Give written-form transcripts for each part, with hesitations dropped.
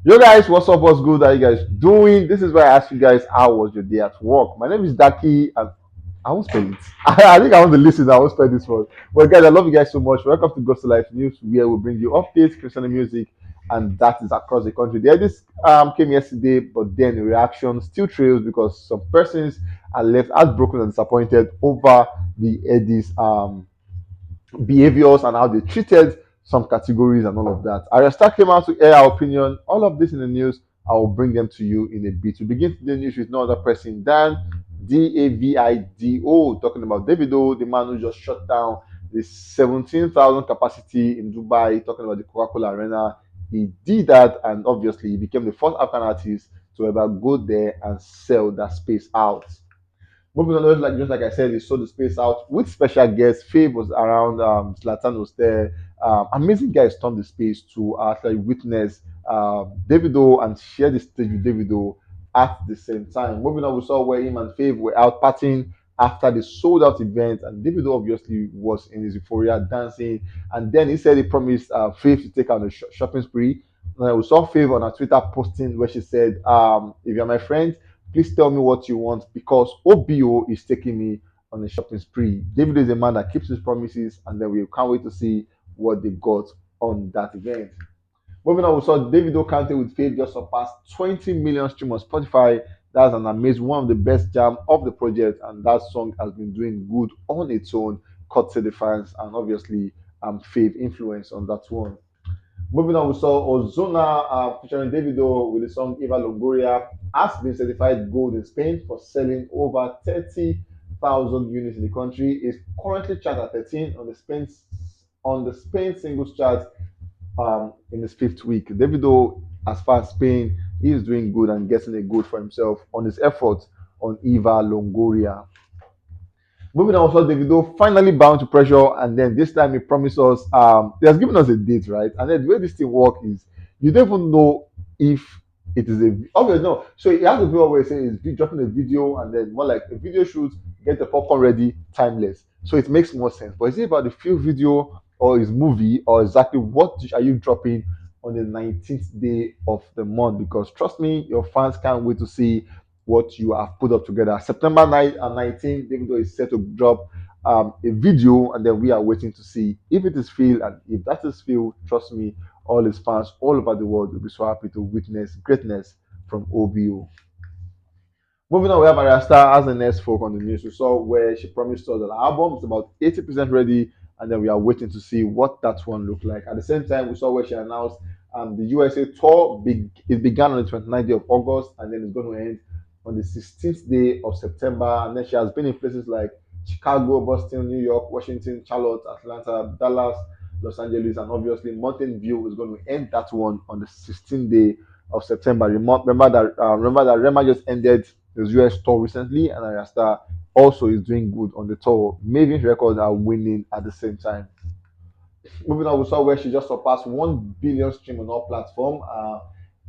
Yo guys, what's up? What's good? How you guys doing? This is where I ask you guys how was your day at work. My name is Daki, and I won't spell it. I think I want to listen. I won't spell this one. But guys, I love you guys so much. Welcome to Ghost Life News, where we bring you updates, Christian music, and that is across the country. This came yesterday, but then the reaction still trails because some persons are left heartbroken and disappointed over the Headies behaviors and how they treated some categories and all of that. Ayra Starr came out to air our opinion. All of this in the news. I will bring them to you in a bit. We begin the news with no other person than Davido, talking about Davido, the man who just shut down the 17,000 capacity in Dubai, talking about the Coca-Cola Arena. He did that, and obviously he became the first African artist to ever go there and sell that space out. Moving on, just like I said, he sold the space out with special guests. Fav was around, Zlatan was there. Amazing guys stormed the space to actually witness Davido and share the stage with Davido at the same time. Moving on, we saw where him and Fav were out partying after the sold out event, and Davido obviously was in his euphoria dancing. And then he said he promised Fav to take out a shopping spree. We saw Fav on her Twitter posting where she said, "If you're my friend, please tell me what you want because OBO is taking me on a shopping spree." David is a man that keeps his promises, and then we can't wait to see what they got on that event. Moving on, we saw Davido counting with Faith just surpassed 20 million streams on Spotify. That's an amazing one of the best jam of the project, and that song has been doing good on its own, courtesy the fans, and obviously Faith influence on that one. Moving on, we saw Ozuna featuring Davido with the song Eva Longoria has been certified gold in Spain for selling over 30,000 units in the country. Is currently charted at 13 on the Spain singles chart in his fifth week. Davido, as far as Spain, he is doing good and getting a gold for himself on his efforts on Eva Longoria. Moving on, also Davido finally bound to pressure, and then this time he promised us. He has given us a date, right? And then the way this thing works is you don't even know if it is a obviously no. So he has a video where he says he's dropping a video, and then more like a video shoot, get the popcorn ready, timeless. So it makes more sense. But is it about the film video or his movie or exactly what are you dropping on the 19th day of the month? Because trust me, your fans can't wait to see what you have put up together. September 9th and 19th, Davido is set to drop a video, and then we are waiting to see if it is Phil. And if that is Phil, trust me, all his fans all over the world will be so happy to witness greatness from OBO. Moving on, we have Ayra Starr as the next folk on the news. We saw where she promised us that the album is about 80% ready, and then we are waiting to see what that one looked like. At the same time, we saw where she announced the USA tour. It began on the 29th day of August, and then it's going to end on the 16th day of September. And then she has been in places like Chicago, Boston, New York, Washington, Charlotte, Atlanta, Dallas, Los Angeles, and obviously Mountain View is going to end that one on the 16th day of September. Remember that Rema just ended his US tour recently, and Ayra Starr also is doing good on the tour. Maven's records are winning at the same time. Moving on, we saw where she just surpassed 1 billion stream on all platform.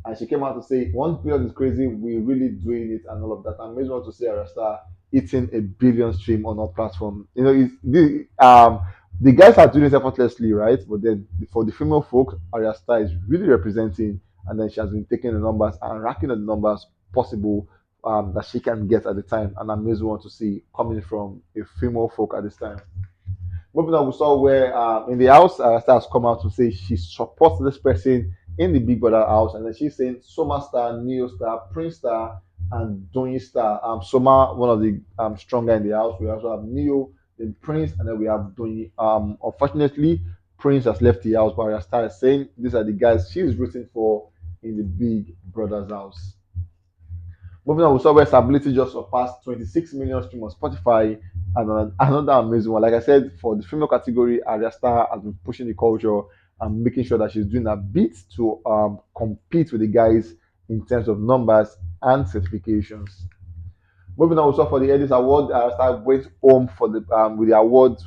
And she came out to say 1 billion is crazy. We're really doing it and all of that. I'm amazed to see Ayra Starr hitting a billion stream on all platform. The guys are doing it effortlessly, right? But then for the female folk, Ayra Starr is really representing, and then she has been taking the numbers and racking the numbers possible that she can get at the time. And I'm amazed to see coming from a female folk at this time. Moving on, we saw where in the house, Star has come out to say she supports this person in the Big Brother house, and then she's saying Soma Star, Neo Star, Prince Star, and Donny Star. Soma, one of the stronger in the house. We also have Neo, then Prince, and then we have Donny. Unfortunately, Prince has left the house, but Star is saying these are the guys she's rooting for in the Big Brother's house. Moving on, we saw where Stability just surpassed 26 million streams on Spotify. And another amazing one. Like I said, for the female category, Ayra Starr has been pushing the culture and making sure that she's doing a bit to compete with the guys in terms of numbers and certifications. Moving on, we saw for the Headies Award, Ayra Starr went home for the with the award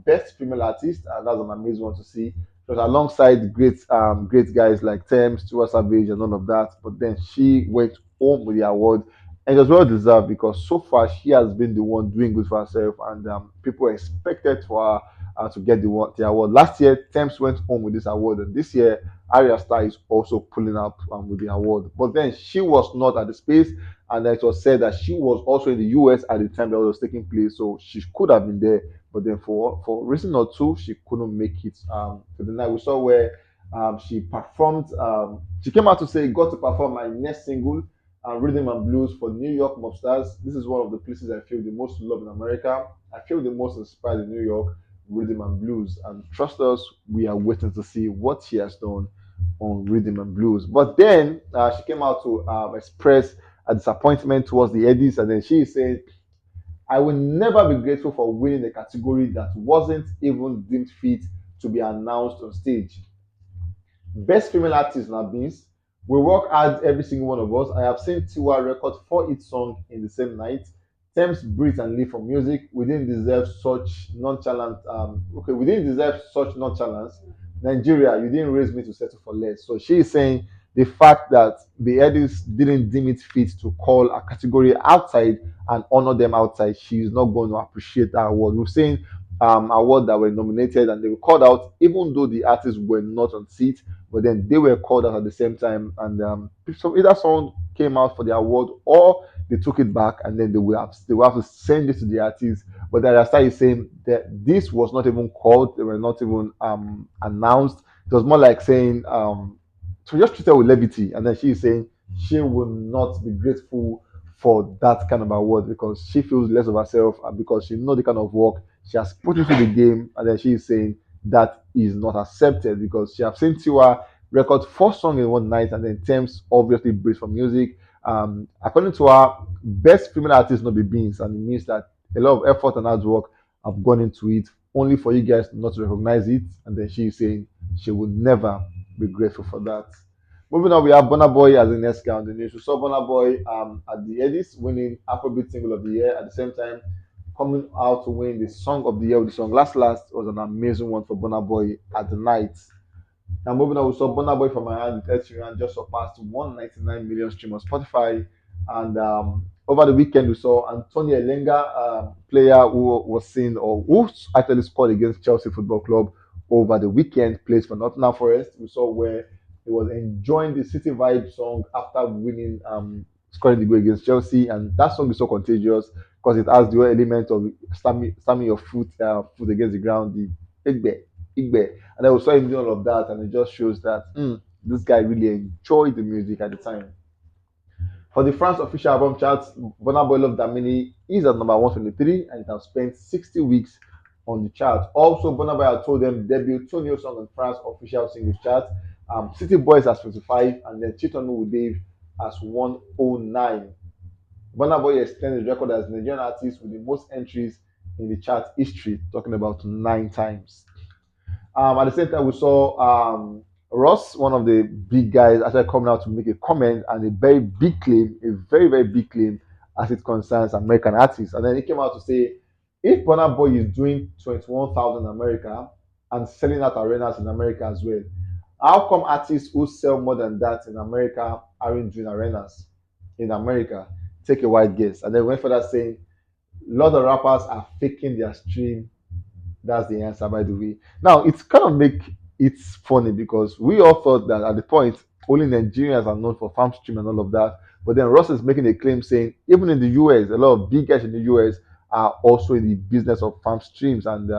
Best Female Artist, and that's an amazing one to see. It was alongside great guys like Thames, Stuart Savage, and all of that. But then she went home with the award, and it was well deserved because so far she has been the one doing good for herself, and people expected for her to get the award. Last year, Thames went home with this award, and this year, Ayra Starr is also pulling up with the award. But then she was not at the space, and it was said that she was also in the US at the time that it was taking place, so she could have been there. But then for reason or two, she couldn't make it to the night. We saw where she performed. She came out to say, "Got to perform my next single, Rhythm and Blues for New York Mobsters. This is one of the places I feel the most loved in America. I feel the most inspired in New York, Rhythm and Blues. And trust us, we are waiting to see what she has done on Rhythm and Blues." But then she came out to express a disappointment towards the Headies, and then she said, "I will never be grateful for winning a category that wasn't even deemed fit to be announced on stage. Best female artist na Beans. We work hard, every single one of us. I have seen Tiwa record 4 hit songs in the same night. Thames breathe and live for music. We didn't deserve such nonchalant. Okay, we didn't deserve such nonchalance. Nigeria, you didn't raise me to settle for less." So she is saying the fact that the Eddies didn't deem it fit to call a category outside and honor them outside, she is not going to appreciate that award. We've seen award that were nominated and they were called out, even though the artists were not on seat, but then they were called out at the same time. And so either someone came out for the award or they took it back, and then they will have to send it to the artist. But then I started saying that this was not even called, they were not even announced. It was more like saying, so just treat her with levity. And then she is saying she will not be grateful for that kind of award because she feels less of herself and because she knows the kind of work she has put into the game. And then she is saying that is not accepted because she has seen Tiwa record 4 songs in one night, and then Thames obviously breathes for music. According to her, best female artist not be Beans, and it means that a lot of effort and hard work have gone into it, only for you guys not to recognize it. And then she is saying she would never be grateful for that. Moving on, we have Burna Boy as the next guy on the news. We saw Burna Boy at the Headies winning Afrobeat Single of the Year. At the same time, coming out to win the Song of the Year with the song Last Last was an amazing one for Burna Boy at the night. Now moving on, we saw Burna Boy from my hand with Ed Sheeran just surpassed 199 million streams on Spotify. And over the weekend, we saw Antonio Elenga, player who was seen or who actually scored against Chelsea Football Club over the weekend, plays for Nottingham Forest. We saw where he was enjoying the City Vibe song after winning, scoring the goal against Chelsea. And that song is so contagious because it has the element of slamming your foot against the ground, the Igbe. And I saw him doing all of that, and it just shows that this guy really enjoyed the music at the time. For the France official album charts, Burna Boy Love Damini is at number 123 and it has spent 60 weeks on the chart. Also, Burna Boy had told them debut 2 new songs on France official singles chart. City Boys has 25 and then Cheat on Me with Dave has 109. Burna Boy extends his record as Nigerian artist with the most entries in the chart history, talking about 9 times. At the same time, we saw Ross, one of the big guys, actually coming out to make a comment and a very big claim, a very, very big claim as it concerns American artists. And then he came out to say, if Burna Boy is doing 21,000 in America and selling out arenas in America as well, how come artists who sell more than that in America aren't doing arenas in America? Take a wild guess. And then went further saying, a lot of rappers are faking their stream. That's the answer, by the way. Now it's kind of make it's funny because we all thought that at the point only Nigerians are known for farm stream and all of that. But then Ross is making a claim saying even in the US, a lot of big guys in the US are also in the business of farm streams, and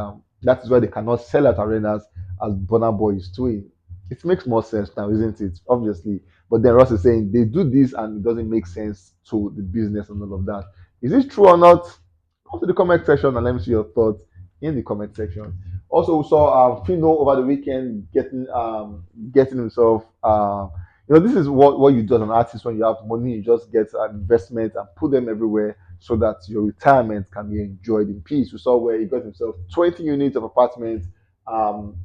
that is why they cannot sell at arenas as Burna Boy is doing. It makes more sense now, isn't it? Obviously. But then Ross is saying they do this and it doesn't make sense to the business and all of that. Is it true or not? Come to the comment section and let me see your thoughts in the comment section. Also, we saw Fino over the weekend getting himself. This is what you do as an artist when you have money. You just get an investment and put them everywhere so that your retirement can be enjoyed in peace. We saw where he got himself 20 units of apartment,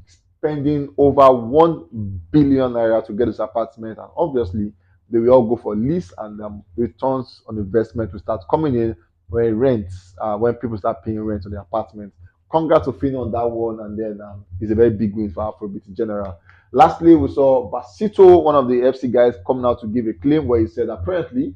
spending over 1 billion naira to get his apartment, and obviously they will all go for lease and returns on investment will start coming in when people start paying rent on the apartment. Congrats to Fino on that one, and then it's a very big win for Afrobeat in general. Lastly, we saw Basito, one of the FC guys, coming out to give a claim where he said apparently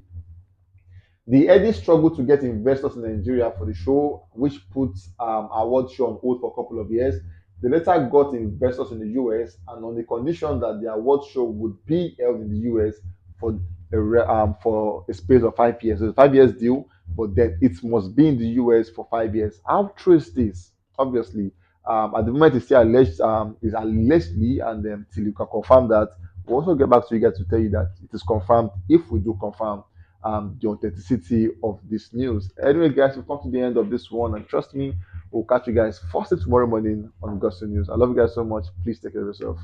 The Headies struggled to get investors in Nigeria for the show, which put award show on hold for a couple of years. They later got investors in the US, and on the condition that the award show would be held in the US for for a space of 5 years. So it's a 5 years deal, but then it must be in the US for 5 years. How true is this? Obviously, at the moment it's still alleged, is allegedly, and then till you can confirm that, we'll also get back to you guys to tell you that it is confirmed if we do confirm the authenticity of this news. Anyway, guys, we've come to the end of this one, and trust me, we'll catch you guys first thing tomorrow morning on Gospel News. I love you guys so much. Please take care of yourself.